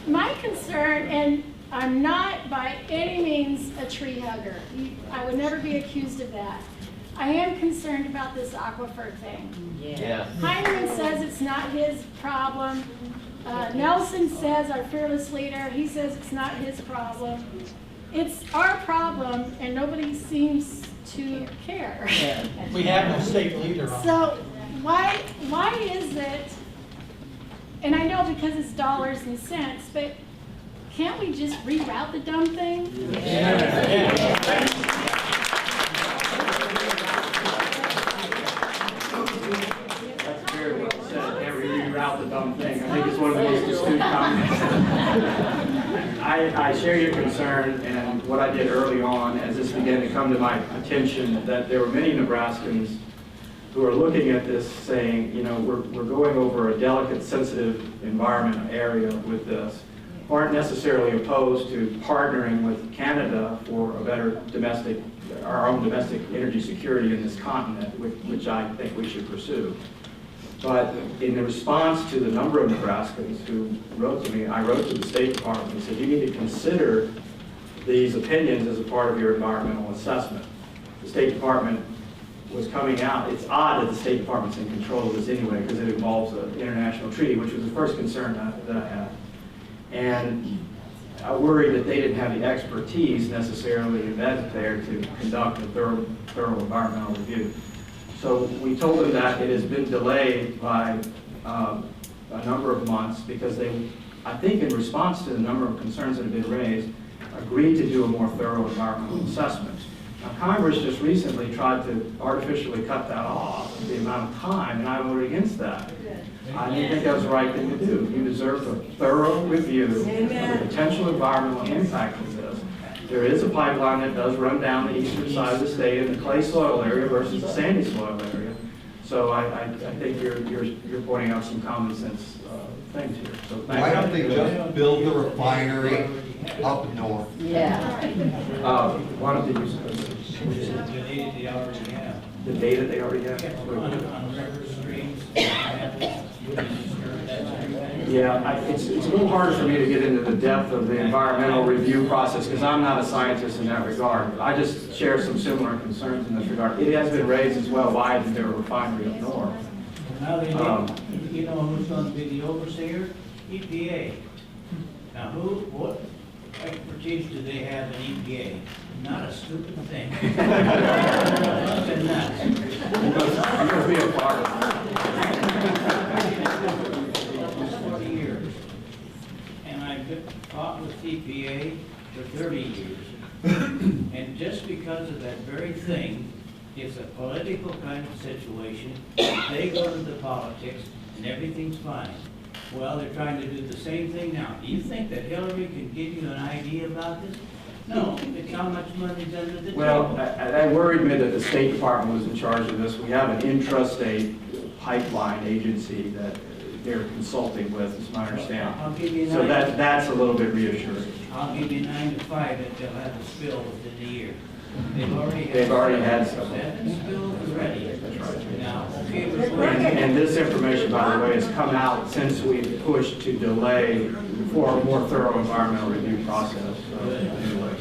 My concern, and I'm not by any means a tree hugger. I would never be accused of that. I am concerned about this aquifer thing. Yeah. Heineman says it's not his problem. Nelson says, our fearless leader, he says it's not his problem. It's our problem, and nobody seems to care. Yeah, we have no state leader on it. So why is it, and I know because it's dollars and cents, but can't we just reroute the dumb thing? That's very well said. Can't we reroute the dumb thing? I think it's one of the most astute comments. I share your concern, and what I did early on as this began to come to my attention, that there were many Nebraskans who are looking at this saying, you know, we're going over a delicate, sensitive environment area with this, aren't necessarily opposed to partnering with Canada for a better domestic, our own domestic energy security in this continent, which I think we should pursue. But in the response to the number of Nebraskans who wrote to me, I wrote to the State Department and said, you need to consider these opinions as a part of your environmental assessment. The State Department was coming out. It's odd that the State Department's in control of this anyway, because it involves an international treaty, which was the first concern that I had. And I worried that they didn't have the expertise necessarily embedded there to conduct a thorough environmental review. So we told them that it has been delayed by a number of months because they, I think in response to the number of concerns that have been raised, agreed to do a more thorough environmental assessment. Now, Congress just recently tried to artificially cut that off, the amount of time, and I voted against that. I didn't think that was the right thing to do. You deserve a thorough review of the potential environmental impact of this. There is a pipeline that does run down the eastern side of the state in the clay soil area versus the sandy soil area. So I think you're pointing out some common sense things here. So why don't they just build the refinery up north? Yeah. Why don't they use The data they already have. the data they already have? On river streams, Yeah, it's a little harder for me to get into the depth of the environmental review process because I'm not a scientist in that regard. I just share some similar concerns in this regard. It has been raised as well, why isn't there a refinery up north? Now, you know who's going to be the overseer? EPA. Now, what expertise do they have in EPA? Not a stupid thing. Nothing nuts. You're going to be a part of it. 40 years. And I've fought with EPA for 30 years. And just because of that very thing, it's a political kind of situation. They go to the politics and everything's fine. Well, they're trying to do the same thing now. Do you think that Hillary can give you an idea about this? No, it's how much money's under the table. Well, that worried me that the State Department was in charge of this. We have an intrastate pipeline agency that they're consulting with, is my understanding. I'll give you So that's a little bit reassuring. I'll give you 9 to 5 that they'll have a spill within the year. They've already had some. 7 spills already. That's right. Now, okay, we're going And this information, by the way, has come out since we pushed to delay for a more thorough environmental review process. So, anyway.